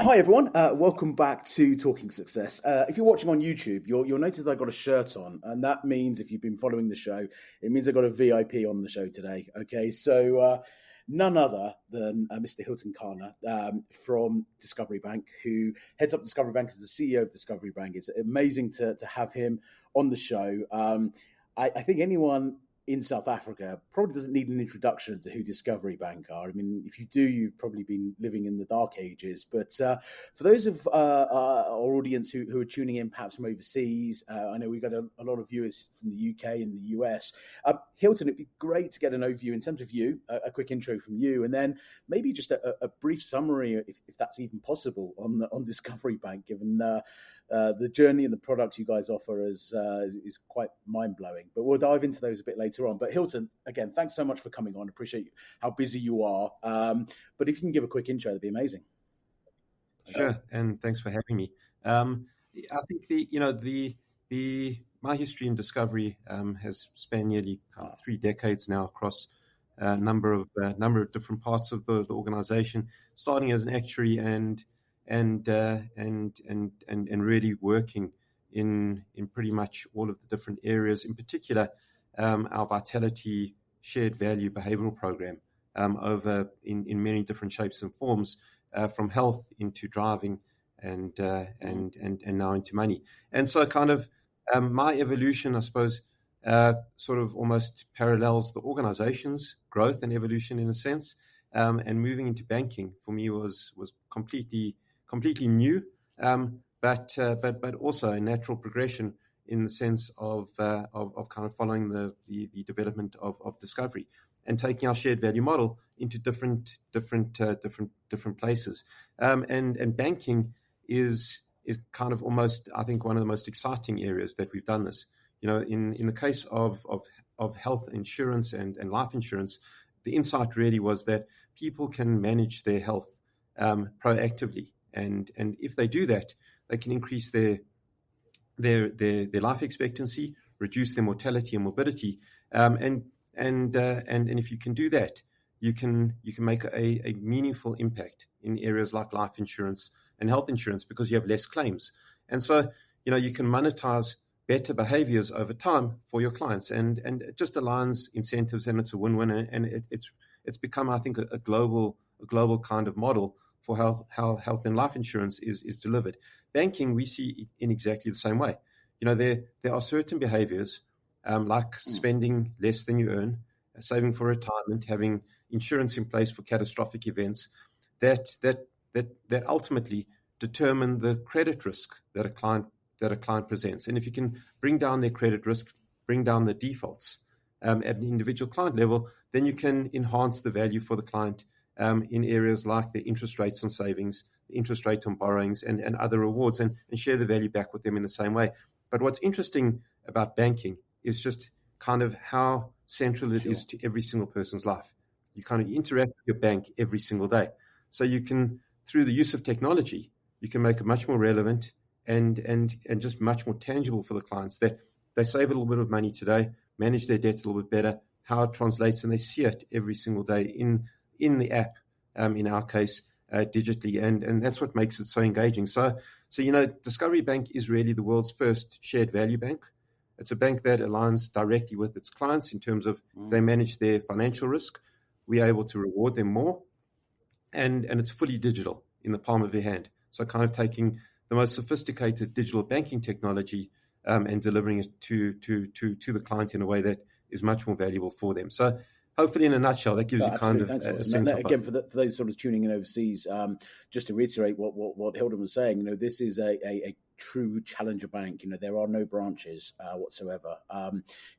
Hi everyone, welcome back to Talking Success. If you're watching on YouTube, you'll notice that I've got a shirt on, and that means if you've been following the show, it means I've got a VIP on the show today. Okay, so none other than Mr. Hylton Kallner from Discovery Bank, who heads up Discovery Bank as the CEO of Discovery Bank. It's amazing to have him on the show. I think anyone in South Africa probably doesn't need an introduction to who Discovery Bank are. I mean, if you do, you've probably been living in the dark ages. But for those of our audience who are tuning in perhaps from overseas, I know we've got a lot of viewers from the UK and the US. Hylton, it'd be great to get an overview in terms of you, a quick intro from you, and then maybe just a brief summary, if that's even possible, on Discovery Bank, given the journey and the products you guys offer is quite mind-blowing. But we'll dive into those a bit later on. But Hylton, again, thanks so much for coming on. Appreciate how busy you are. But if you can give a quick intro, that'd be amazing. Sure, and thanks for having me. I think my history in Discovery has spanned nearly 3 decades now across a number of different parts of the organization, starting as an actuary and really working in pretty much all of the different areas. In particular, our Vitality Shared Value Behavioral Program over in many different shapes and forms, from health into driving and now into money. And so, kind of my evolution, I suppose, sort of almost parallels the organization's growth and evolution in a sense. And moving into banking for me was completely new, but also a natural progression in the sense of kind of following the development of Discovery and taking our shared value model into different places. And banking is kind of almost, I think, one of the most exciting areas that we've done this. In the case of health insurance and life insurance, the insight really was that people can manage their health proactively. And if they do that, they can increase their life expectancy, reduce their mortality and morbidity, and if you can do that, you can make a meaningful impact in areas like life insurance and health insurance because you have less claims, and so you can monetize better behaviors over time for your clients, and it just aligns incentives, and it's a win-win, and it's become, I think, a global kind of model for how health and life insurance is delivered. Banking, we see in exactly the same way. There are certain behaviors like spending less than you earn, saving for retirement, having insurance in place for catastrophic events, that ultimately determine the credit risk that a client presents. And if you can bring down their credit risk, bring down the defaults at an individual client level, then you can enhance the value for the client in areas like the interest rates on savings, the interest rate on borrowings, and other rewards, and share the value back with them in the same way. But what's interesting about banking is just kind of how central it is to every single person's life. You kind of interact with your bank every single day. So you can, through the use of technology, you can make it much more relevant and just much more tangible for the clients, that they save a little bit of money today, manage their debt a little bit better, how it translates, and they see it every single day in the app, in our case, digitally, and that's what makes it so engaging. So Discovery Bank is really the world's first shared value bank. It's a bank that aligns directly with its clients in terms of if they manage their financial risk, we are able to reward them more, and it's fully digital in the palm of your hand. So kind of taking the most sophisticated digital banking technology and delivering it to the client in a way that is much more valuable for them. So hopefully, in a nutshell, that gives you kind of a sense of... Again, for those sort of tuning in overseas, just to reiterate what Hylton was saying, this is a true challenger bank. There are no branches whatsoever.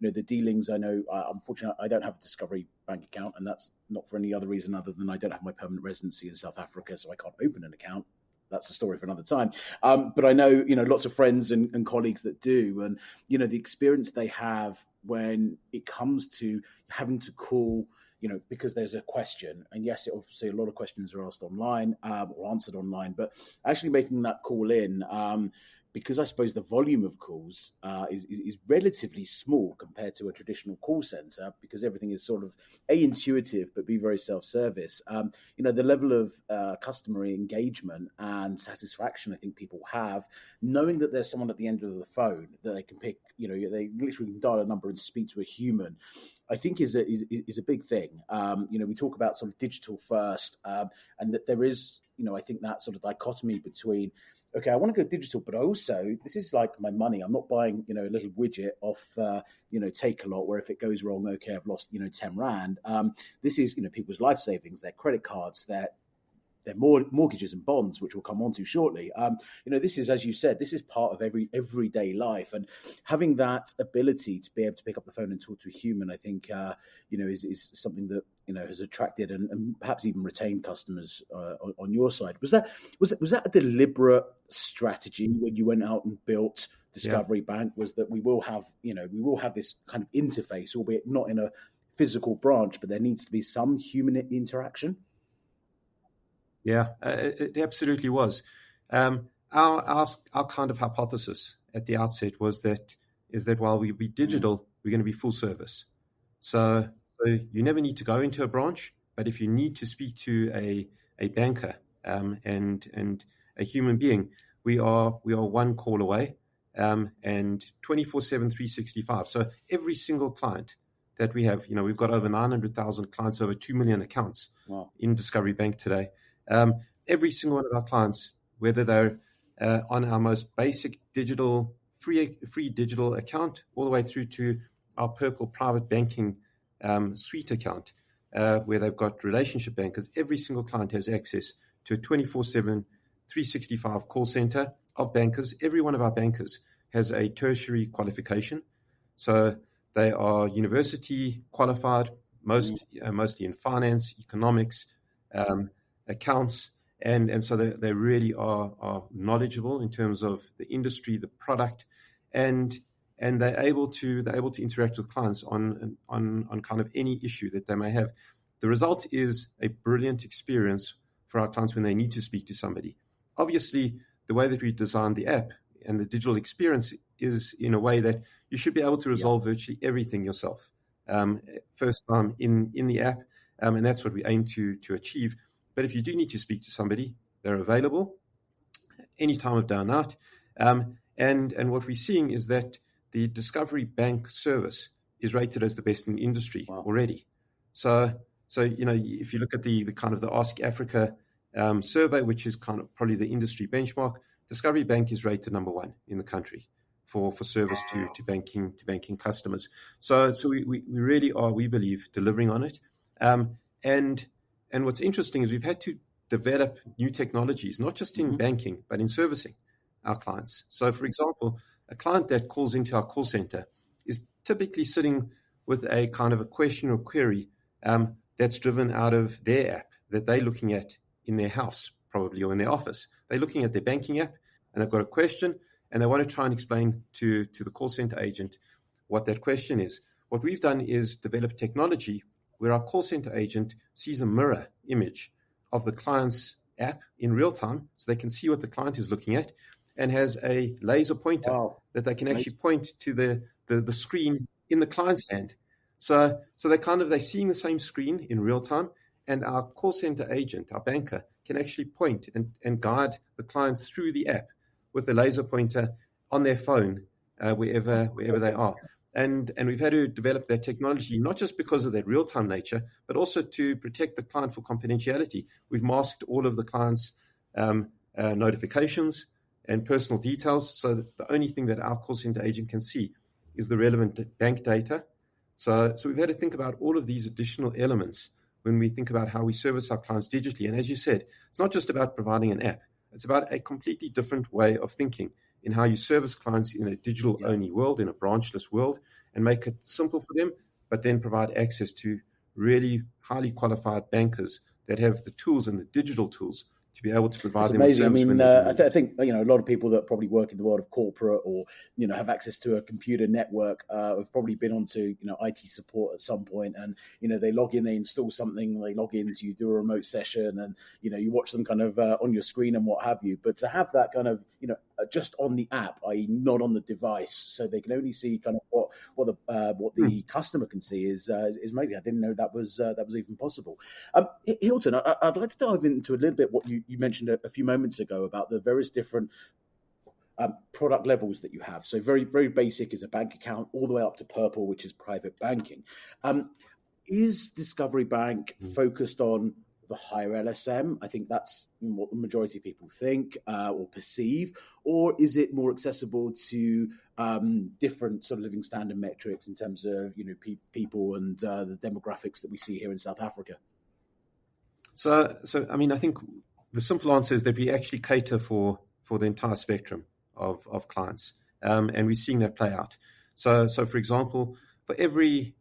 The dealings, I know, unfortunately, I don't have a Discovery Bank account, and that's not for any other reason other than I don't have my permanent residency in South Africa, so I can't open an account. That's a story for another time. But I know, lots of friends and colleagues that do, and, the experience they have when it comes to having to call, because there's a question. And yes, obviously a lot of questions are asked online or answered online, but actually making that call in, because I suppose the volume of calls is relatively small compared to a traditional call center, because everything is sort of intuitive but be very self-service. The level of customer engagement and satisfaction I think people have, knowing that there's someone at the end of the phone that they can pick, they literally can dial a number and speak to a human, I think is a big thing. We talk about sort of digital first, and that there is, I think that sort of dichotomy between, okay, I want to go digital, but also this is like my money. I'm not buying, a little widget off, Take a Lot, where if it goes wrong, okay, I've lost, 10 Rand. This is, people's life savings, their credit cards, their mortgages and bonds, which we'll come on to shortly. This is, as you said, this is part of everyday life, and having that ability to be able to pick up the phone and talk to a human, I think, is something that has attracted and perhaps even retained customers on your side. Was that a deliberate strategy when you went out and built Discovery Bank? Was that we will have this kind of interface, albeit not in a physical branch, but there needs to be some human interaction? Yeah, it absolutely was. Our kind of hypothesis at the outset is that while we be digital, we're going to be full service. So you never need to go into a branch, but if you need to speak to a banker and a human being, we are one call away, and 24/7, 365. So every single client that we have, we've got over 900,000 clients, over 2 million accounts in Discovery Bank today. Every single one of our clients, whether they're on our most basic digital, free digital account, all the way through to our Purple private banking suite account, where they've got relationship bankers, every single client has access to a 24/7, 365 call center of bankers. Every one of our bankers has a tertiary qualification. So they are university qualified, mostly in finance, economics, accounts, and so they really are knowledgeable in terms of the industry, the product, and they're able to interact with clients on kind of any issue that they may have. The result is a brilliant experience for our clients when they need to speak to somebody. Obviously, the way that we designed the app and the digital experience is in a way that you should be able to resolve virtually everything yourself, first time in the app, and that's what we aim to achieve. But if you do need to speak to somebody, they're available any time of day or night. And what we're seeing is that the Discovery Bank service is rated as the best in the industry already. So if you look at the kind of the Ask Africa survey, which is kind of probably the industry benchmark, Discovery Bank is rated number one in the country for service to banking customers. So we really are, we believe, delivering on it. And what's interesting is we've had to develop new technologies, not just in banking, but in servicing our clients. So, for example, a client that calls into our call center is typically sitting with a kind of a question or query that's driven out of their app that they're looking at in their house, probably, or in their office. They're looking at their banking app, and they've got a question, and they want to try and explain to the call center agent what that question is. What we've done is develop technology where our call center agent sees a mirror image of the client's app in real time, so they can see what the client is looking at, and has a laser pointer that they can actually point to the screen in the client's hand. So they're seeing the same screen in real time, and our call center agent, our banker, can actually point and guide the client through the app with a laser pointer on their phone, wherever they are. And we've had to develop that technology, not just because of that real-time nature, but also to protect the client for confidentiality. We've masked all of the client's notifications and personal details, so that the only thing that our call center agent can see is the relevant bank data. So we've had to think about all of these additional elements when we think about how we service our clients digitally. And as you said, it's not just about providing an app. It's about a completely different way of thinking in how you service clients in a digital-only world, in a branchless world, and make it simple for them, but then provide access to really highly qualified bankers that have the tools and the digital tools to be able to provide It's them with amazing. I service when mean, they do need I think, a lot of people that probably work in the world of corporate or, have access to a computer network have probably been onto, IT support at some point. And, they log in, they install something, they log in, you do a remote session and, you watch them kind of on your screen and what have you. But to have that kind of, just on the app, i.e. not on the device, so they can only see kind of what the customer can see is amazing. I didn't know that was even possible. Hylton, I'd like to dive into a little bit what you mentioned a few moments ago about the various different product levels that you have. So very, very basic is a bank account, all the way up to purple, which is private banking. Is Discovery Bank focused on the higher LSM? I think that's what the majority of people think or perceive. Or is it more accessible to different sort of living standard metrics in terms of people and the demographics that we see here in South Africa? So I mean, I think the simple answer is that we actually cater for the entire spectrum of clients, and we're seeing that play out. So for example, for every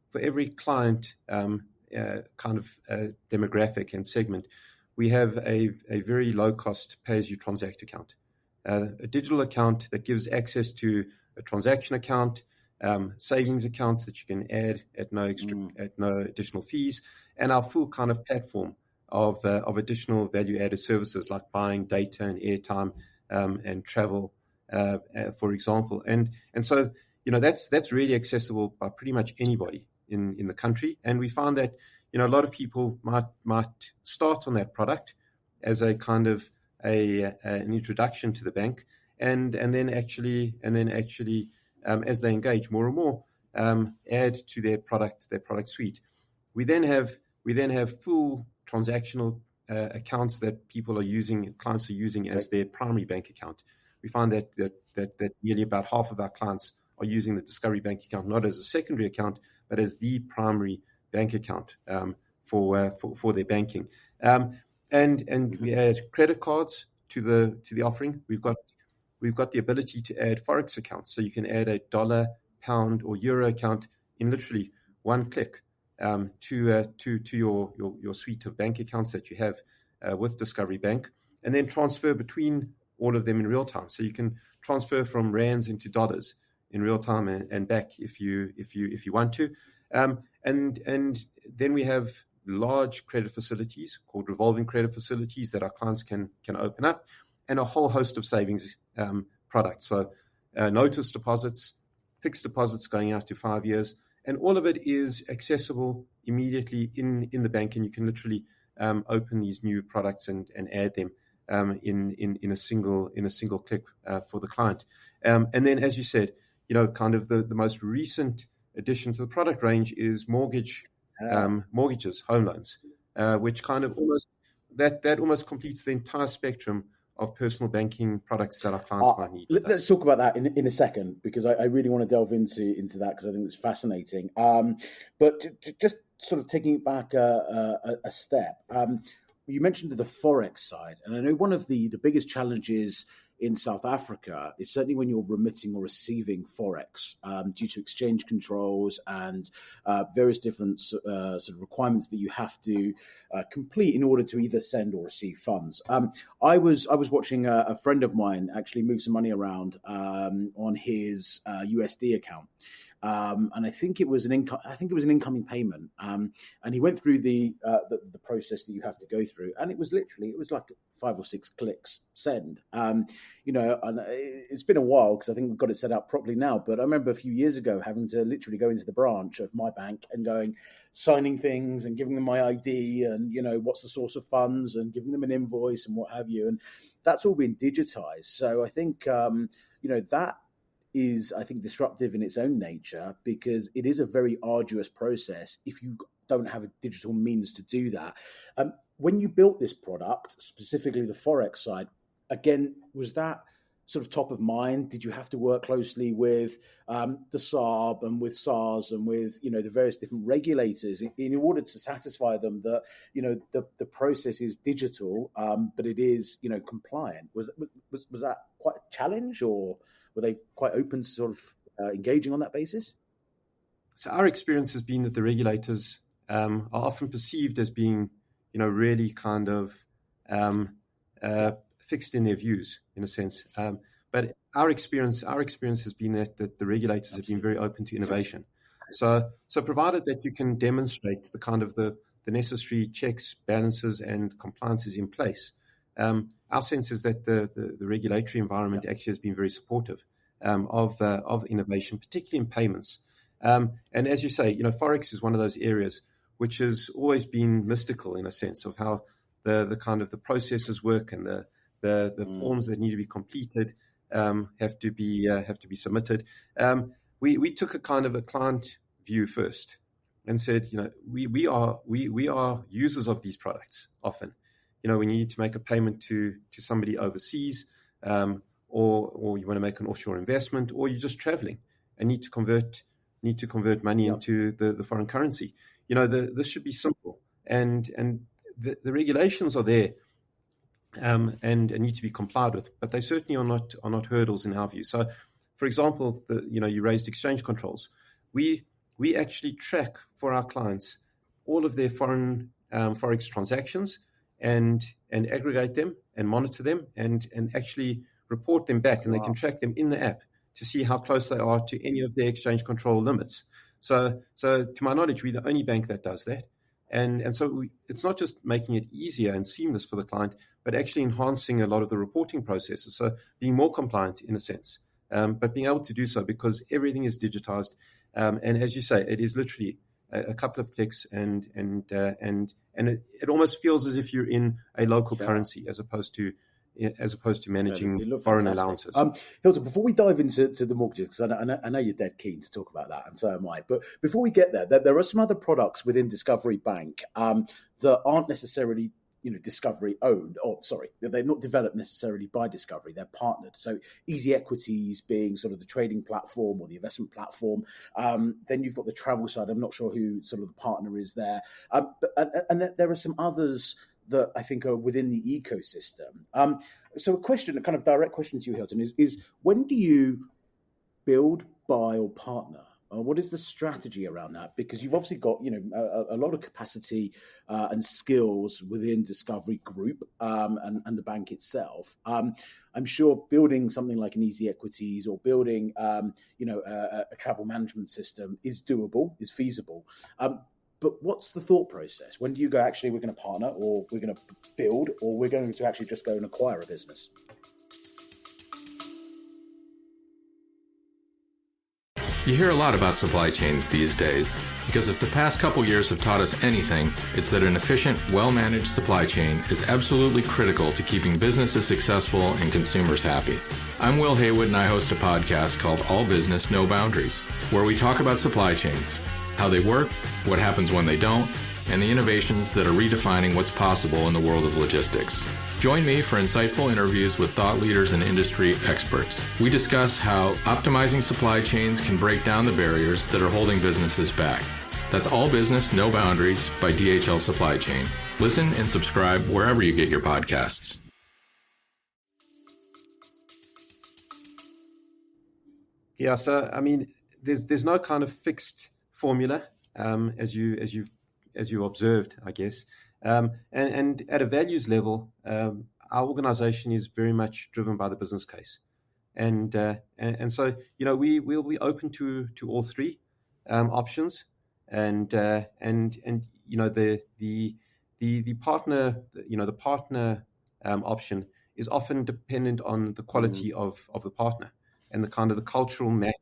client kind of demographic and segment, we have a very low cost pay as you transact account, a digital account that gives access to a transaction account, savings accounts that you can add at no additional fees, and our full kind of platform of additional value-added services like buying data and airtime and travel, for example. And so, that's really accessible by pretty much anybody in the country. And we found that, a lot of people might start on that product as a kind of an introduction to the bank, and then actually as they engage more and more, add to their product suite. We then have full transactional accounts that clients are using as their primary bank account. We find that nearly about half of our clients are using the Discovery Bank account not as a secondary account, but as the primary bank account for their banking. And we add credit cards to the offering. We've got the ability to add Forex accounts, so you can add a dollar, pound, or euro account in literally one click to your suite of bank accounts that you have with Discovery Bank, and then transfer between all of them in real time. So you can transfer from rands into dollars in real time and back if you want to. And then we have large credit facilities called revolving credit facilities that our clients can open up, and a whole host of savings products. So notice deposits, fixed deposits going out to 5 years, and all of it is accessible immediately in the bank, and you can literally open these new products and add them in a single click for the client. And then, as you said, kind of the most recent addition to the product range is mortgages, home loans, which kind of almost completes the entire spectrum of personal banking products that our clients might need. Let's talk about that in a second, because I really want to delve into that, because I think it's fascinating. But just sort of taking it back a step, you mentioned the Forex side, and I know one of the biggest challenges in South Africa is certainly when you're remitting or receiving Forex, due to exchange controls and various different sort of requirements that you have to complete in order to either send or receive funds. I was watching a friend of mine actually move some money around on his USD account. And I think it was an incoming payment. And he went through the process that you have to go through, and it was like 5 or 6 clicks, send. And it's been a while because I think we've got it set up properly now. But I remember a few years ago having to literally go into the branch of my bank and signing things and giving them my ID and, what's the source of funds and giving them an invoice and what have you. And that's all been digitized. So I think, that is, I think, disruptive in its own nature, because it is a very arduous process if you don't have a digital means to do that. When you built this product, specifically the Forex side, again, was that sort of top of mind? Did you have to work closely with the SARB and with SARS and with, the various different regulators in order to satisfy them that, the process is digital, but it is, compliant? Was that quite a challenge, or were they quite open to sort of engaging on that basis? So our experience has been that the regulators are often perceived as being, really kind of fixed in their views, in a sense. But our experience has been that the regulators have been very open to innovation. So provided that you can demonstrate the kind of the necessary checks, balances, and compliances in place, our sense is that the regulatory environment actually has been very supportive of innovation, particularly in payments. And as you say, Forex is one of those areas which has always been mystical in a sense of how the kind of the processes work and the forms that need to be completed have to be submitted. We took a kind of a client view first and said, we are users of these products often. We need to make a payment to somebody overseas, or you want to make an offshore investment, or you're just traveling and need to convert money into the foreign currency. This should be simple, and the regulations are there, and need to be complied with, but they certainly are not hurdles in our view. So, for example, you raised exchange controls. We actually track for our clients all of their foreign Forex transactions and aggregate them and monitor them and actually report them back, and they can track them in the app to see how close they are to any of their exchange control limits. So to my knowledge, we're the only bank that does that. And so it's not just making it easier and seamless for the client, but actually enhancing a lot of the reporting processes. So being more compliant in a sense, but being able to do so because everything is digitized. And as you say, it is literally a couple of clicks, and it almost feels as if you're in a local currency as opposed to managing foreign allowances. Hylton, before we dive into the mortgages, because I know you're dead keen to talk about that, and so am I. But before we get there are some other products within Discovery Bank that aren't necessarily Discovery owned, or sorry, they're not developed necessarily by Discovery, they're partnered. So Easy Equities being sort of the trading platform or the investment platform. Then you've got the travel side. I'm not sure who sort of the partner is there. And there are some others that I think are within the ecosystem. So a kind of direct question to you, Hylton, is when do you build, buy, or partner? What is the strategy around that? Because you've obviously got a lot of capacity and skills within Discovery Group and the bank itself. I'm sure building something like an Easy Equities or building a travel management system is doable, is feasible. But what's the thought process? When do you go, actually, we're going to partner, or we're going to build, or we're going to actually just go and acquire a business? You hear a lot about supply chains these days, because if the past couple years have taught us anything, it's that an efficient, well-managed supply chain is absolutely critical to keeping businesses successful and consumers happy. I'm Will Haywood, and I host a podcast called All Business, No Boundaries, where we talk about supply chains, how they work, what happens when they don't, and the innovations that are redefining what's possible in the world of logistics. Join me for insightful interviews with thought leaders and industry experts. We discuss how optimizing supply chains can break down the barriers that are holding businesses back. That's All Business, No Boundaries by DHL Supply Chain. Listen and subscribe wherever you get your podcasts. Yeah, so I mean, there's no kind of fixed formula, as you observed, I guess. And at a values level, our organization is very much driven by the business case, and so we'll be open to all three options, and the partner option is often dependent on the quality of the partner and the kind of the cultural match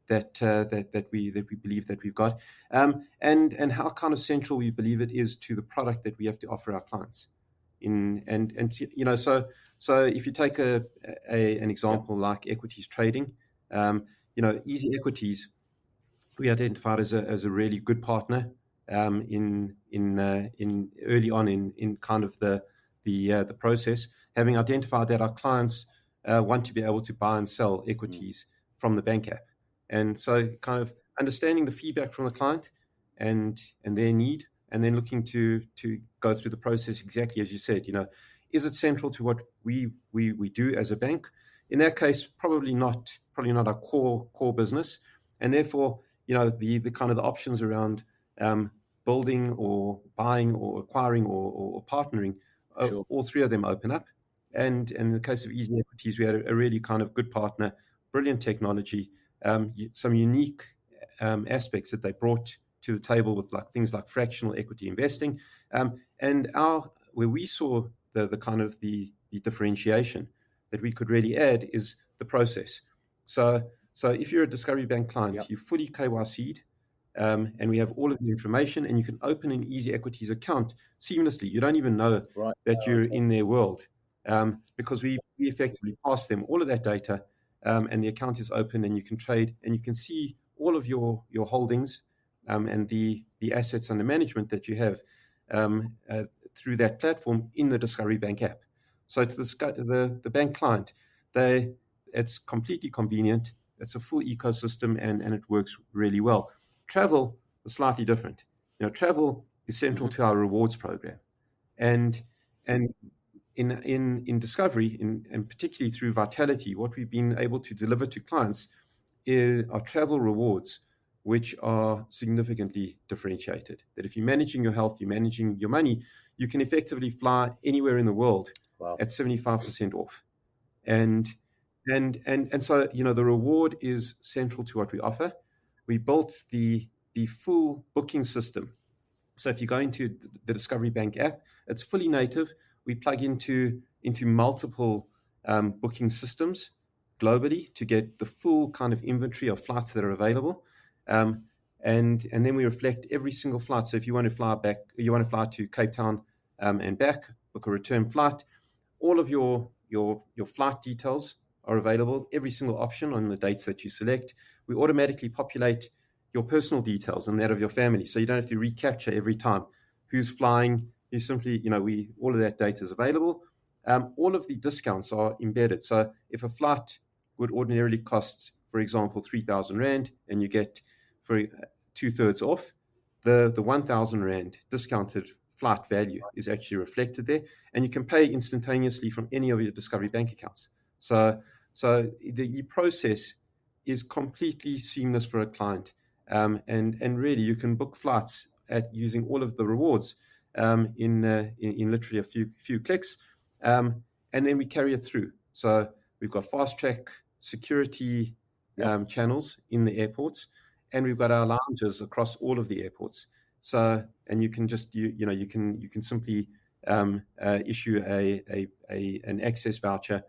that we believe that we've got, and how kind of central we believe it is to the product that we have to offer our clients. So if you take an example like equities trading, Easy Equities, we identified as a really good partner in early on in kind of the process, having identified that our clients want to be able to buy and sell equities from the bank app. And so kind of understanding the feedback from the client and their need, and then looking to go through the process exactly as you said, is it central to what we do as a bank? In that case, probably not our core business. And therefore, the kind of the options around building or buying or acquiring or partnering, sure, all three of them open up. And in the case of Easy Equities, we had a really kind of good partner, brilliant technology, some unique aspects that they brought to the table with things like fractional equity investing, and where we saw the kind of the differentiation that we could really add is the process. So if you're a Discovery Bank client, you fully KYC'd, and we have all of the information, and you can open an Easy Equities account seamlessly. You don't even know that you're in their world, because we effectively pass them all of that data, and the account is open, and you can trade, and you can see all of your holdings, and the assets under management that you have through that platform in the Discovery Bank app. So to the bank client, it's completely convenient. It's a full ecosystem, and it works really well. Travel is slightly different. Travel is central to our rewards program, and in Discovery, and particularly through Vitality, what we've been able to deliver to clients are travel rewards, which are significantly differentiated. That if you're managing your health, you're managing your money, you can effectively fly anywhere in the world at 75% off. And so, the reward is central to what we offer. We built the full booking system. So if you go into the Discovery Bank app, it's fully native. We plug into multiple booking systems globally to get the full kind of inventory of flights that are available. And then we reflect every single flight. So if you want to fly back, you want to fly to Cape Town and back, book a return flight, all of your flight details are available, every single option on the dates that you select. We automatically populate your personal details and that of your family, so you don't have to recapture every time who's flying. You simply, all of that data is available. All of the discounts are embedded. So if a flight would ordinarily cost, for example, 3,000 Rand, and you get for 2/3 off, the 1,000 Rand discounted flight value is actually reflected there, and you can pay instantaneously from any of your Discovery Bank accounts. So the process is completely seamless for a client, and really you can book flights using all of the rewards in literally a few clicks, and then we carry it through. So we've got fast track security channels in the airports, and we've got our lounges across all of the airports. So, and you can just you can simply issue an access voucher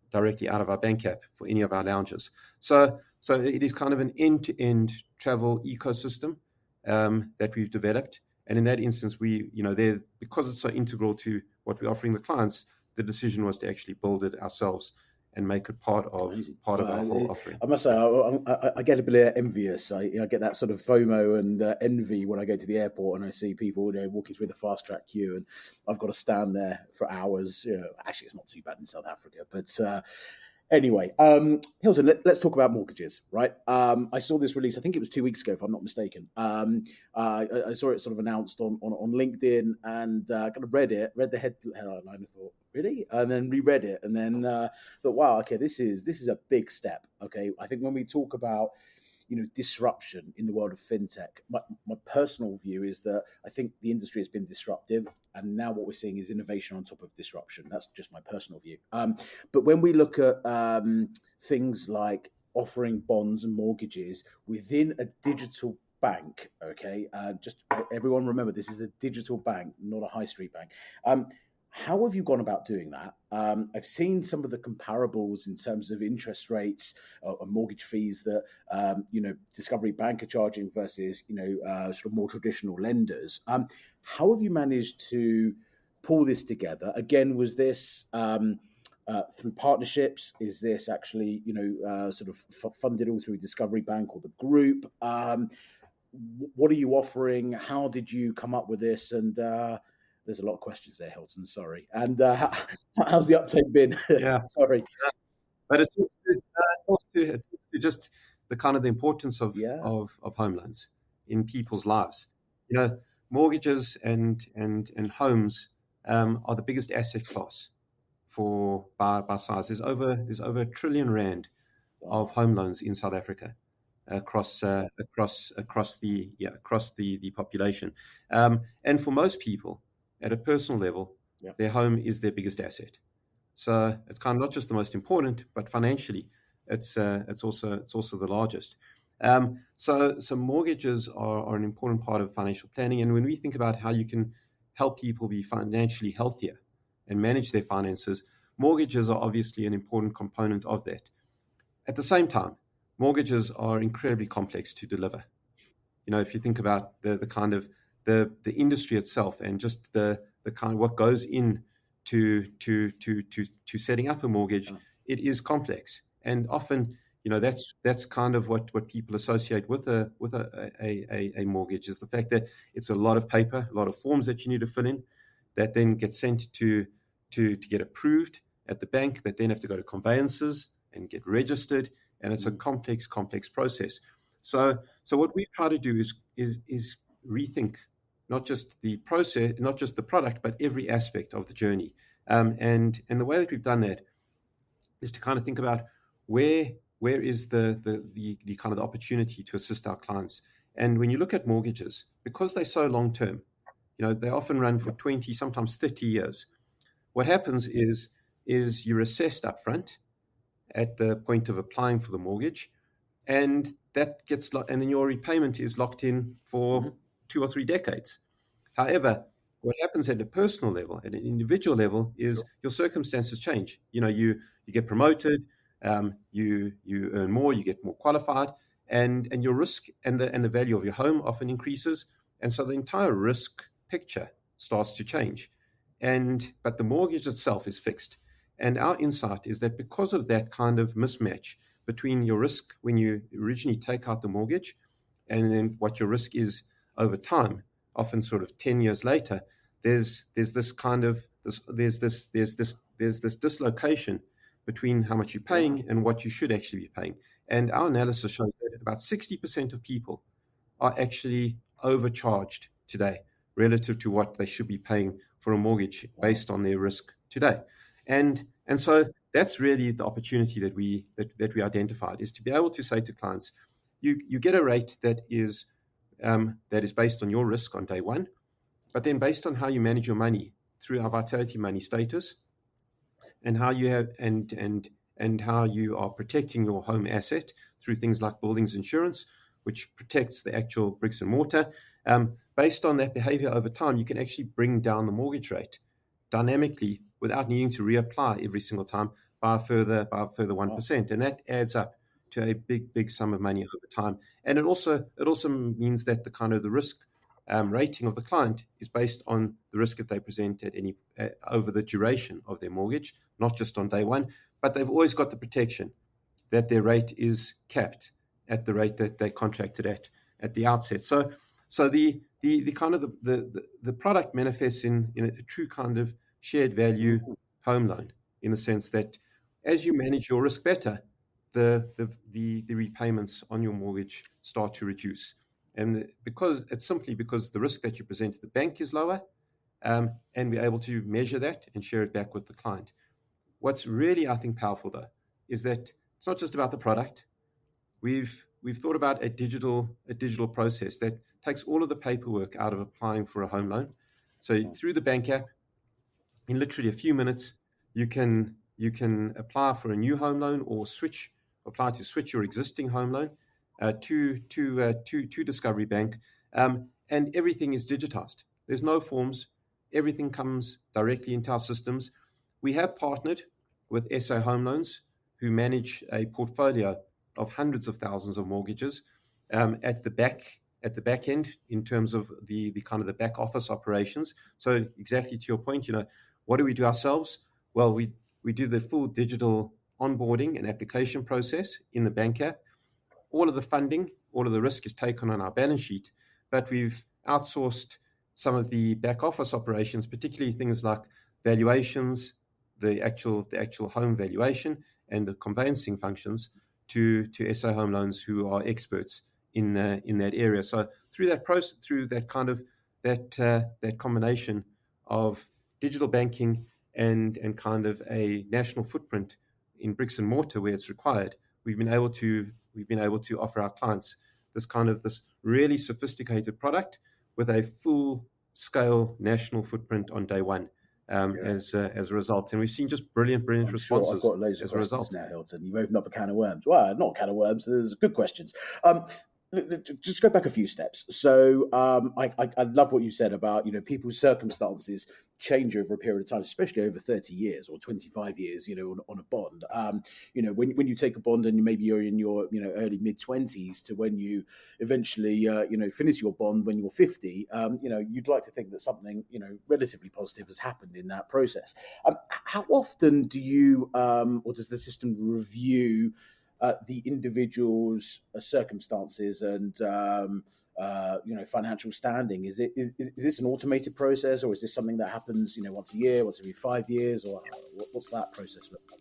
directly out of our bank app for any of our lounges. So it is kind of an end-to-end travel ecosystem that we've developed. And in that instance, because it's so integral to what we're offering the clients, the decision was to actually build it ourselves and make it part of our whole offering. I must say, I get a bit envious. I get that sort of FOMO and envy when I go to the airport and I see people walking through the fast track queue, and I've got to stand there for hours. Actually, it's not too bad in South Africa, but anyway, Hylton, let's talk about mortgages, right? I saw this release, I think it was 2 weeks ago, if I'm not mistaken. I saw it sort of announced on LinkedIn, and kind of read the headline, and thought, really? And then reread it, and then thought, wow, okay, this is a big step. Okay, I think when we talk about disruption in the world of fintech, my personal view is that I think the industry has been disruptive, and now what we're seeing is innovation on top of disruption. That's just my personal view. But when we look at things like offering bonds and mortgages within a digital bank, okay, just everyone remember, this is a digital bank, not a high street bank. How have you gone about doing that? I've seen some of the comparables in terms of interest rates or mortgage fees that Discovery Bank are charging versus sort of more traditional lenders. How have you managed to pull this together? Again, was this through partnerships? Is this actually sort of funded all through Discovery Bank or the group? What are you offering? How did you come up with this? And there's a lot of questions there, Hylton. Sorry. And how's the uptake been? Yeah, sorry. But it's to just the kind of the importance of home loans in people's lives. Mortgages and homes are the biggest asset class by size. There's over 1 trillion Rand of home loans in South Africa across the population. And for most people, at a personal level, their home is their biggest asset. So it's kind of not just the most important, but financially, it's also the largest. So mortgages are an important part of financial planning. And when we think about how you can help people be financially healthier and manage their finances, mortgages are obviously an important component of that. At the same time, mortgages are incredibly complex to deliver. If you think about the kind of the industry itself and just the kind of what goes in to setting up a mortgage, it is complex. And often, that's kind of what people associate with a mortgage, is the fact that it's a lot of paper, a lot of forms that you need to fill in, that then get sent to get approved at the bank, that then have to go to conveyances and get registered, and it's a complex process. So what we try to do is rethink not just the process, not just the product, but every aspect of the journey. And the way that we've done that is to kind of think about where is the kind of the opportunity to assist our clients. And when you look at mortgages, because they're so long term, they often run for 20, sometimes 30 years. What happens is you're assessed up front at the point of applying for the mortgage, and that gets and then your repayment is locked in for 2 or 3 decades. However, what happens at a personal level, at an individual level, is your circumstances change. You get promoted, you earn more, you get more qualified, and your risk and the value of your home often increases, and so the entire risk picture starts to change. But the mortgage itself is fixed. And our insight is that because of that kind of mismatch between your risk when you originally take out the mortgage and then what your risk is over time, often sort of 10 years later, there's this kind of there's this dislocation between how much you're paying and what you should actually be paying. And our analysis shows that about 60% of people are actually overcharged today relative to what they should be paying for a mortgage based on their risk today. And so that's really the opportunity that we identified, is to be able to say to clients, you get a rate that is based on your risk on day one, but then based on how you manage your money through our Vitality Money status, and how you have and how you are protecting your home asset through things like buildings insurance, which protects the actual bricks and mortar. Based on that behavior over time, you can actually bring down the mortgage rate dynamically without needing to reapply every single time by a further 1%. And that adds up to a big sum of money over time. And it also means that the kind of the risk rating of the client is based on the risk that they present at over the duration of their mortgage, not just on day one, but they've always got the protection that their rate is capped at the rate that they contracted at the outset. So the kind of the product manifests in a true kind of shared value home loan, in the sense that as you manage your risk better, the repayments on your mortgage start to reduce. And because the risk that you present to the bank is lower, and we're able to measure that and share it back with the client. What's really, I think, powerful though, is that it's not just about the product. We've thought about a digital process that takes all of the paperwork out of applying for a home loan. So through the bank app, in literally a few minutes, you can apply for a new home loan or switch your existing home loan to Discovery Bank, and everything is digitized. There's no forms. Everything comes directly into our systems. We have partnered with SA Home Loans, who manage a portfolio of hundreds of thousands of mortgages at the back end in terms of the kind of the back office operations. So exactly to your point, what do we do ourselves? Well, we do the full digital onboarding and application process in the bank app. All of the funding, all of the risk is taken on our balance sheet, but we've outsourced some of the back office operations, particularly things like valuations, the actual home valuation, and the conveyancing functions to SA Home Loans, who are experts in that area. So through that process, through that kind of that combination of digital banking and kind of a national footprint in bricks and mortar where it's required, we've been able to offer our clients this really sophisticated product with a full scale national footprint on day one. as a result. And we've seen just brilliant responses. Sure I've got loads of questions result. now, Hylton. You've opened up a can of worms. Well, not a can of worms. There's good questions. Just go back a few steps. So I love what you said about, people's circumstances change over a period of time, especially over 30 years or 25 years, on a bond. When you take a bond and maybe you're in your, early mid-20s to when you eventually, finish your bond when you're 50, you'd like to think that something, relatively positive has happened in that process. How often do you, or does the system review the individual's circumstances and financial standing? Is this an automated process, or is this something that happens once a year, once every 5 years, or what's that process look like?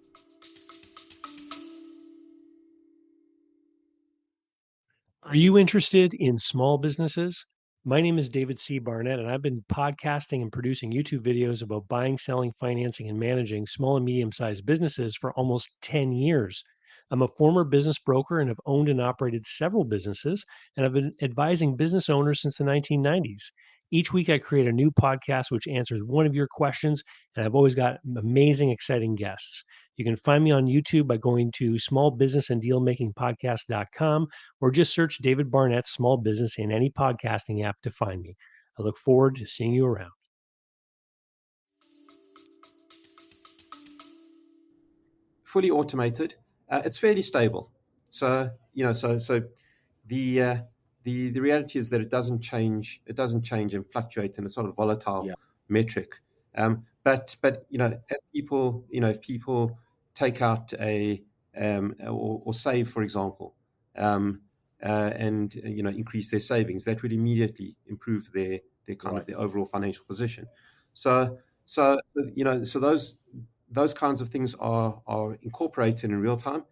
Are you interested in small businesses? My name is David C. Barnett, and I've been podcasting and producing YouTube videos about buying, selling, financing, and managing small and medium-sized businesses for almost 10 years. I'm a former business broker and have owned and operated several businesses, and I've been advising business owners since the 1990s. Each week, I create a new podcast which answers one of your questions, and I've always got amazing, exciting guests. You can find me on YouTube by going to smallbusinessanddealmakingpodcast.com or just search David Barnett Small Business in any podcasting app to find me. I look forward to seeing you around. Fully automated. It's fairly stable. So the reality is that it doesn't change. It doesn't change and fluctuate, and it's not a volatile metric. But as people, if people take out or save, for example, and increase their savings, that would immediately improve their kind of their overall financial position. So those kinds of things are incorporated in real time,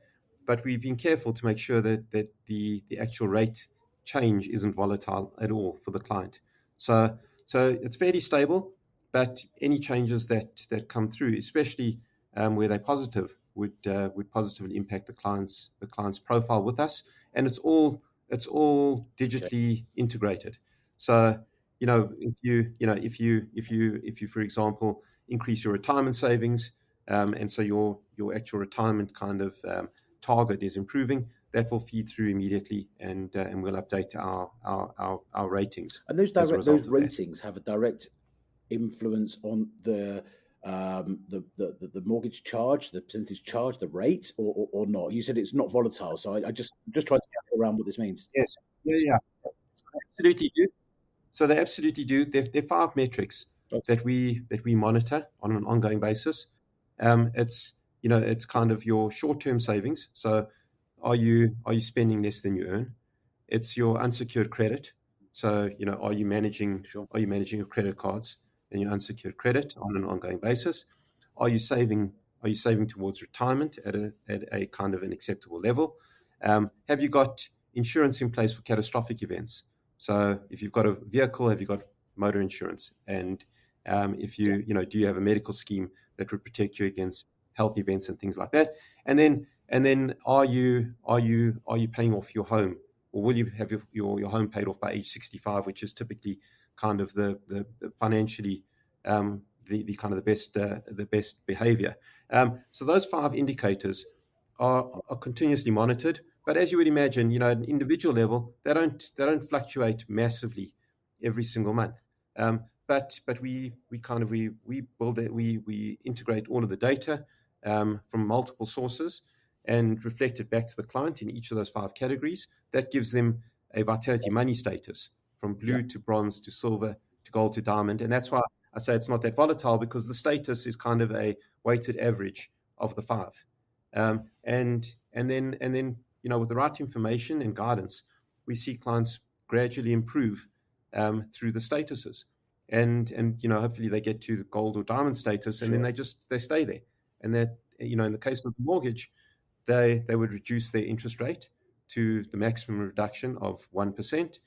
but we've been careful to make sure that the actual rate change isn't volatile at all for the client. So it's fairly stable, but any changes that come through, especially where they're positive, would positively impact the client's profile with us, and it's all digitally integrated. So if you for example increase your retirement savings, and so your actual retirement kind of target is improving, that will feed through immediately, and we'll update our ratings. And those ratings have a direct influence on the mortgage charge, the percentage charge, the rate, or not? You said it's not volatile, so I just trying to get around what this means. Yes, yeah, so they absolutely do. So they absolutely do. There are 5 metrics that we monitor on an ongoing basis. It's kind of your short-term savings. So are you spending less than you earn? It's your unsecured credit. So are you managing your credit cards and your unsecured credit on an ongoing basis? Are you saving towards retirement at a kind of an acceptable level? Have you got insurance in place for catastrophic events? So if you've got a vehicle, have you got motor insurance? And if do you have a medical scheme that would protect you against health events and things like that? And then are you paying off your home, or will you have your home paid off by age 65, which is typically kind of the financially the kind of the best behavior. So those 5 indicators are continuously monitored. But as you would imagine, at an individual level, they don't fluctuate massively every single month. But we build it. We integrate all of the data from multiple sources and reflect it back to the client in each of those 5 categories. That gives them a Vitality Money status from blue to bronze to silver to gold to diamond, and that's why I say it's not that volatile, because the status is kind of a weighted average of the 5. And then with the right information and guidance, we see clients gradually improve through the statuses, and hopefully they get to the gold or diamond status, and then they stay there. And that in the case of the mortgage, they would reduce their interest rate to the maximum reduction of 1%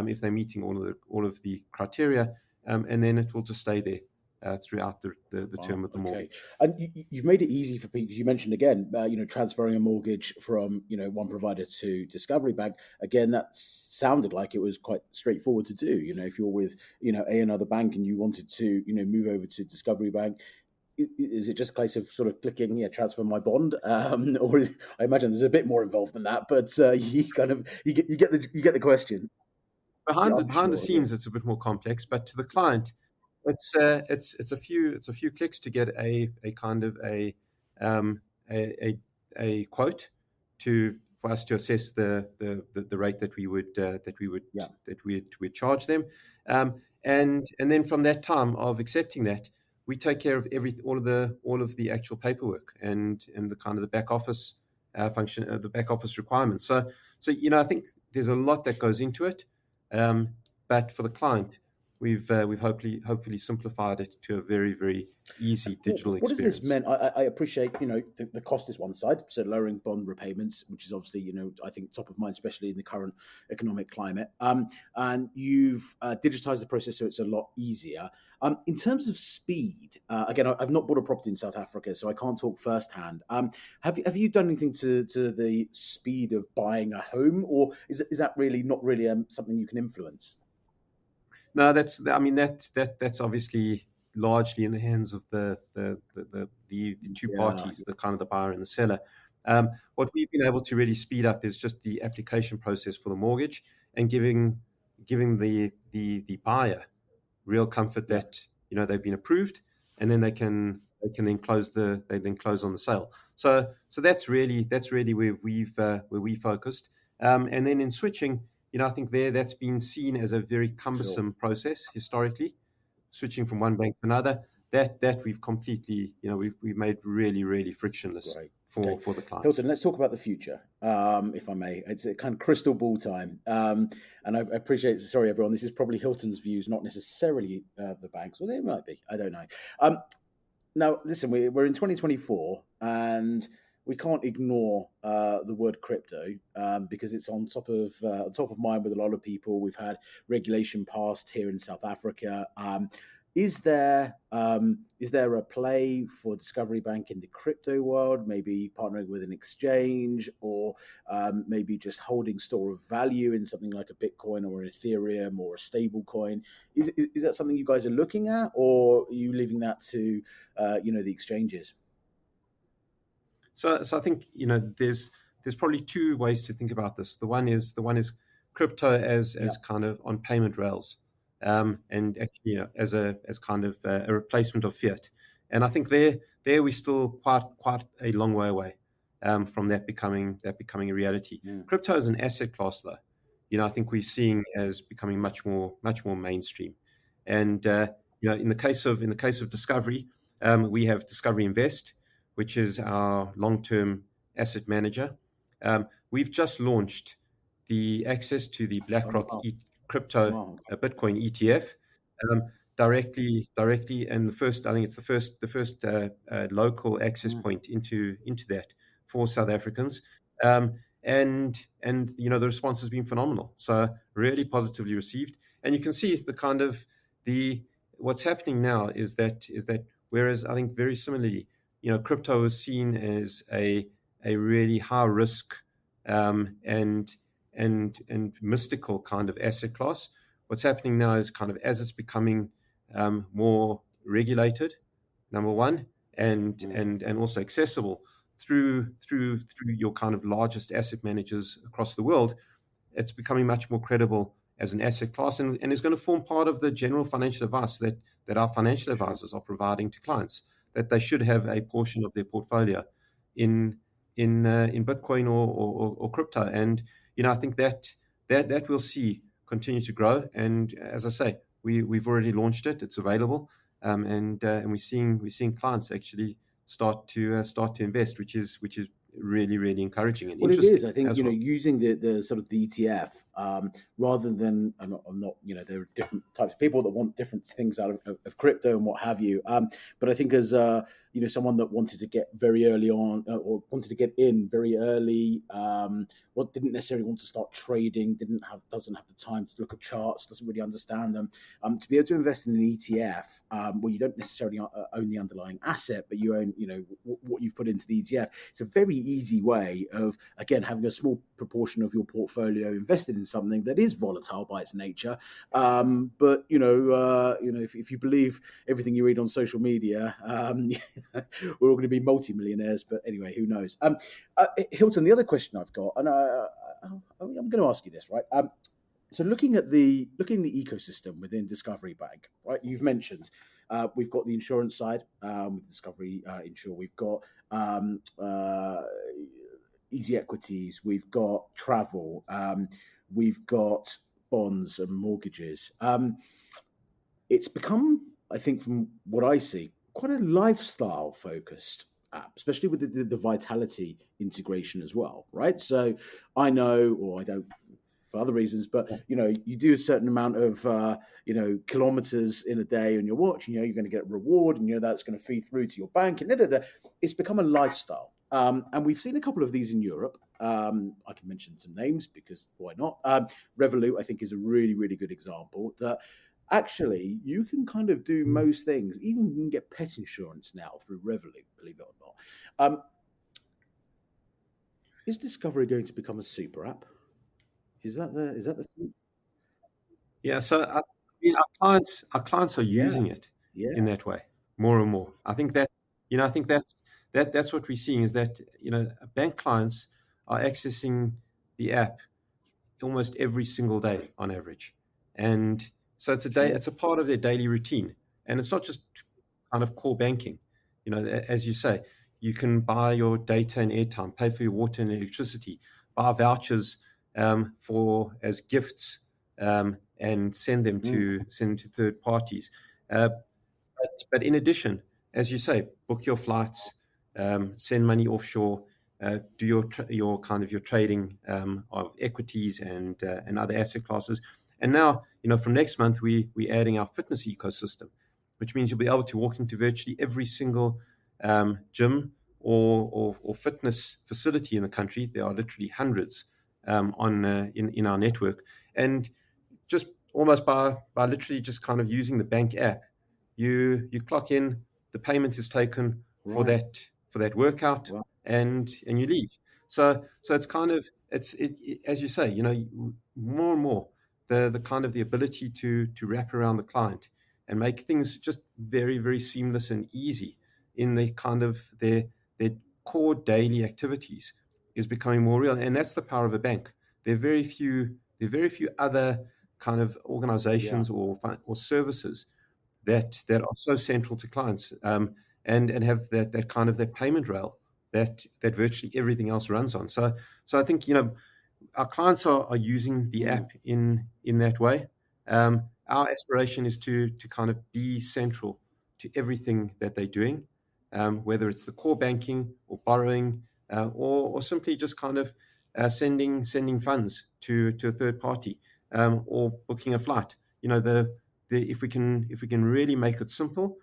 if they're meeting all of the criteria, and then it will just stay there throughout the term of the mortgage. And you've made it easy for people. You mentioned again, transferring a mortgage from one provider to Discovery Bank. Again, that sounded like it was quite straightforward to do. If you're with another bank and you wanted to move over to Discovery Bank, is it just a case of sort of clicking, transfer my bond, or I imagine there's a bit more involved than that? But you get the question. Behind the scenes, it's a bit more complex, but to the client, it's a few clicks to get a kind of a quote for us to assess the rate that we would charge them, and then from that time of accepting that, we take care of all of the actual paperwork and the kind of the back office function, the back office requirements. So I think there's a lot that goes into it. But for the client, we've hopefully simplified it to a very, very easy digital experience. What does this mean? I appreciate the cost is one side, so lowering bond repayments, which is obviously I think top of mind, especially in the current economic climate. And you've digitized the process, so it's a lot easier. In terms of speed, again, I've not bought a property in South Africa, so I can't talk firsthand. Have you done anything to the speed of buying a home, or is that really not really something you can influence? No, that's obviously largely in the hands of the two parties, the kind of the buyer and the seller. What we've been able to really speed up is just the application process for the mortgage and giving the buyer real comfort that they've been approved, and then they can then close on the sale. So that's really where we focused. And then in switching, I think that's been seen as a very cumbersome process historically, switching from one bank to another. That we've completely, we've made really, really frictionless for the client. Hylton, let's talk about the future, if I may. It's a kind of crystal ball time. And I appreciate, sorry everyone, this is probably Hylton's views, not necessarily the banks, or they might be, I don't know. Now, listen, we're in 2024, and we can't ignore the word crypto because it's on top of mind with a lot of people. We've had regulation passed here in South Africa. Is there a play for Discovery Bank in the crypto world? Maybe partnering with an exchange, or maybe just holding store of value in something like a Bitcoin or an Ethereum or a stable coin? Is that something you guys are looking at, or are you leaving that to the exchanges? So I think there's probably two ways to think about this. The one is crypto as kind of on payment rails, and actually as kind of a replacement of fiat. And I think there we're still quite a long way away from that becoming a reality. Crypto is an asset class, though. I think we're seeing as becoming much more mainstream. And in the case of Discovery, we have Discovery Invest, which is our long-term asset manager. We've just launched the access to the BlackRock crypto Bitcoin ETF directly, and the first local access point into that for South Africans. And the response has been phenomenal. So really positively received. And you can see the kind of what's happening now is that whereas I think very similarly, crypto is seen as a really high risk and mystical kind of asset class. What's happening now is kind of as it's becoming more regulated, number one, and also accessible through your kind of largest asset managers across the world, it's becoming much more credible as an asset class, and is going to form part of the general financial advice that our financial advisors are providing to clients, that they should have a portion of their portfolio in Bitcoin or crypto. And I think that we'll see continue to grow. And as I say, we've already launched it; it's available, and we're seeing clients actually start to invest, which is really, really encouraging and interesting. It is. I think using the sort of the ETF rather than I'm not there are different types of people that want different things out of crypto and what have you. But I think as someone that wanted to get very early on or wanted to get in very early, didn't necessarily want to start trading, doesn't have the time to look at charts, doesn't really understand them, to be able to invest in an ETF where you don't necessarily own the underlying asset, but you own, what you've put into the ETF. It's a very easy way of, again, having a small proportion of your portfolio invested in something that is volatile by its nature. But if you believe everything you read on social media, we're all going to be multimillionaires. But anyway, who knows? Hylton, the other question I've got, and I'm going to ask you this, right? So looking at the ecosystem within Discovery Bank, right? You've mentioned we've got the insurance side with Discovery Insure. We've got easy equities. We've got travel. We've got bonds and mortgages. It's become, I think, from what I see, quite a lifestyle focused app, especially with the Vitality integration as well, right? So I know, or I don't, for other reasons, but you do a certain amount of kilometers in a day on your watch, you're going to get a reward, and that's going to feed through to your bank, and it's become a lifestyle. And we've seen a couple of these in Europe. I can mention some names because why not? Revolut, I think, is a really, really good example that actually you can kind of do most things. Even you can get pet insurance now through Revolut, believe it or not. Is Discovery going to become a super app? Is that the thing? Yeah. So our clients are using it in that way more and more. I think that's what we're seeing is that bank clients are accessing the app almost every single day on average, and so it's a part of their daily routine, and it's not just kind of core banking. As you say, you can buy your data and airtime, pay for your water and electricity, buy vouchers as gifts, and send them to third parties. But in addition, as you say, book your flights, send money offshore, do your trading of equities and other asset classes. And now, from next month, we're adding our fitness ecosystem, which means you'll be able to walk into virtually every single gym or fitness facility in the country. There are literally hundreds in our network, and just almost by literally just kind of using the bank app, you clock in, the payment is taken for that workout, and you leave. So it's kind of as you say, more and more the kind of the ability to wrap around the client and make things just very, very seamless and easy in the kind of their core daily activities is becoming more real, and that's the power of a bank. There are very few other kind of organizations or services that are so central to clients, and have that kind of that payment rail that virtually everything else runs on. So I think our clients are using the app in that way. Our aspiration is to kind of be central to everything that they're doing, whether it's the core banking or borrowing, or simply just kind of sending funds to a third party, or booking a flight. If we can really make it simple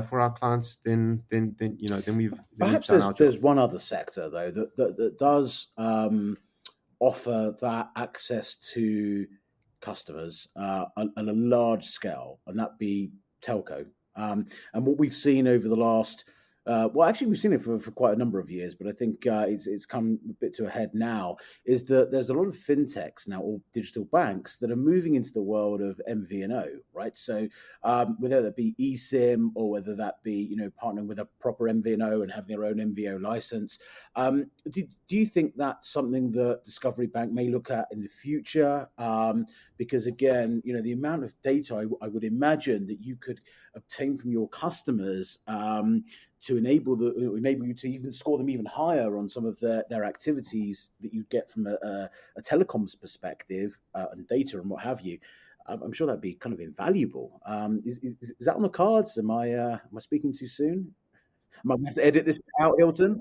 for our clients, then we've perhaps done our job. There's one other sector though that does offer that access to customers on a large scale, and that be telco. And what we've seen over the last actually, we've seen it for quite a number of years, but I think it's come a bit to a head now, is that there's a lot of fintechs now, or digital banks, that are moving into the world of MVNO, right? So whether that be eSIM or whether that be, partnering with a proper MVNO and having their own MVNO license. Do you think that's something that Discovery Bank may look at in the future? Because again, the amount of data I would imagine that you could obtain from your customers to enable you to even score them even higher on some of their activities that you get from a telecoms perspective, and data and what have you. I'm sure that'd be kind of invaluable. Is that on the cards? Am I speaking too soon? I might have to edit this out, Hylton.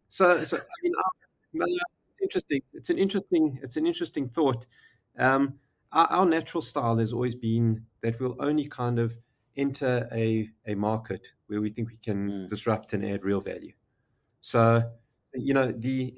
So I mean, no, it's interesting. It's an interesting thought. Our natural style has always been that we'll only kind of enter a market where we think we can disrupt and add real value. So,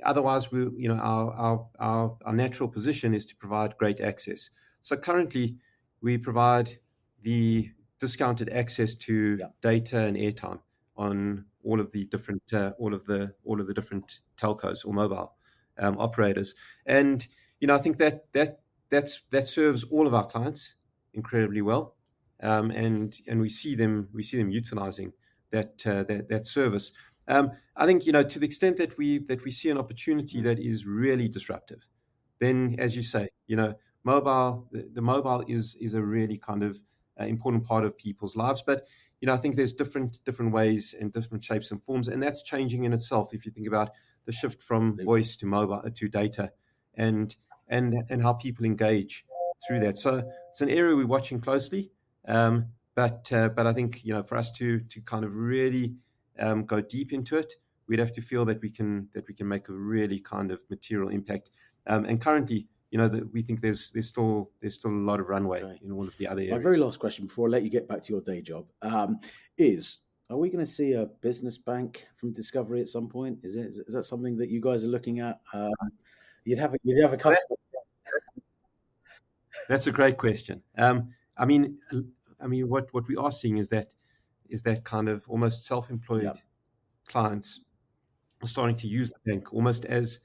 otherwise our natural position is to provide great access. So currently we provide the discounted access to data and airtime on all of the different different telcos or mobile operators, and I think that serves all of our clients incredibly well, and we see them utilizing that service. I think to the extent that we see an opportunity that is really disruptive, then as you say, mobile the mobile is a really kind of important part of people's lives. But I think there's different ways and different shapes and forms, and that's changing in itself. If you think about the shift from voice to mobile to data, and how people engage through that. So it's an area we're watching closely. But I think for us to kind of really go deep into it, we'd have to feel that we can make a really kind of material impact. And currently, that we think there's still a lot of runway in all of the other areas. My very last question before I let you get back to your day job is: are we going to see a business bank from Discovery at some point? Is that something that you guys are looking at? You'd have a customer. That's a great question. I mean, what we are seeing is that kind of almost self-employed clients are starting to use the bank almost as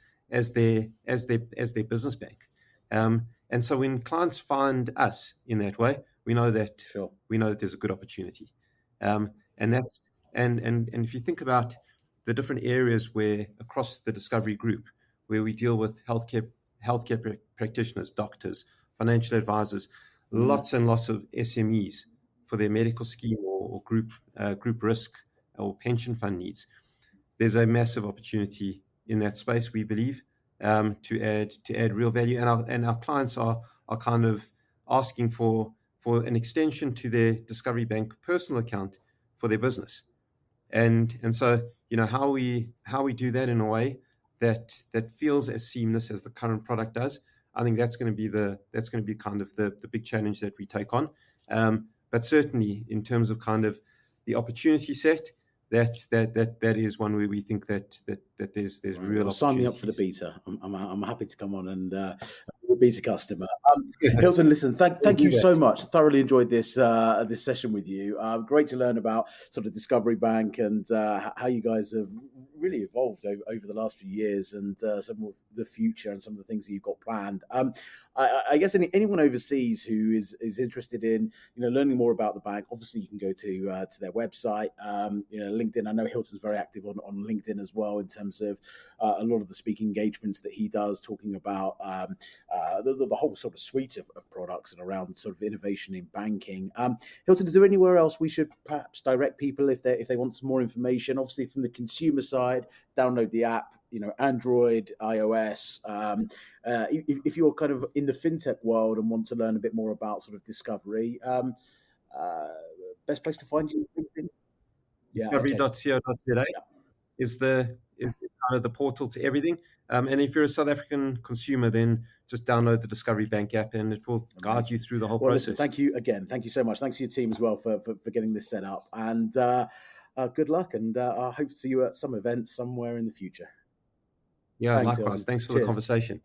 their business bank. And so when clients find us in that way, we know that there's a good opportunity. And if you think about the different areas where across the Discovery Group, where we deal with healthcare practitioners, doctors, financial advisors, lots and lots of SMEs for their medical scheme or group risk or pension fund needs. There's a massive opportunity in that space, we believe, to add real value, and our clients are kind of asking for an extension to their Discovery Bank personal account for their business, and so how we do that in a way that feels as seamless as the current product does. I think that's going to be kind of the big challenge that we take on. But certainly in terms of kind of the opportunity set, that is one where we think that there's real opportunities. Sign me up for the beta. I'm happy to come on and be a beta customer. Hylton, listen, thank you so much. Thoroughly enjoyed this session with you. Great to learn about sort of Discovery Bank and how you guys have really evolved over the last few years, and some of the future and some of the things that you've got planned. I guess anyone overseas who is interested in learning more about the bank, obviously you can go to their website. LinkedIn. I know Hylton's very active on LinkedIn as well in terms of a lot of the speaking engagements that he does, talking about the whole sort of suite of products and around sort of innovation in banking. Hylton, is there anywhere else we should perhaps direct people if they want some more information? Obviously, from the consumer side, download the app. Android, iOS. If you're kind of in the fintech world and want to learn a bit more about sort of Discovery, best place to find you. Discovery.co.za is kind of the portal to everything. And if you're a South African consumer, then just download the Discovery Bank app and it will guide you through the whole process. Listen, thank you again. Thank you so much. Thanks to your team as well for getting this set up. And good luck. And I hope to see you at some event somewhere in the future. Yeah, likewise. Thanks for the conversation.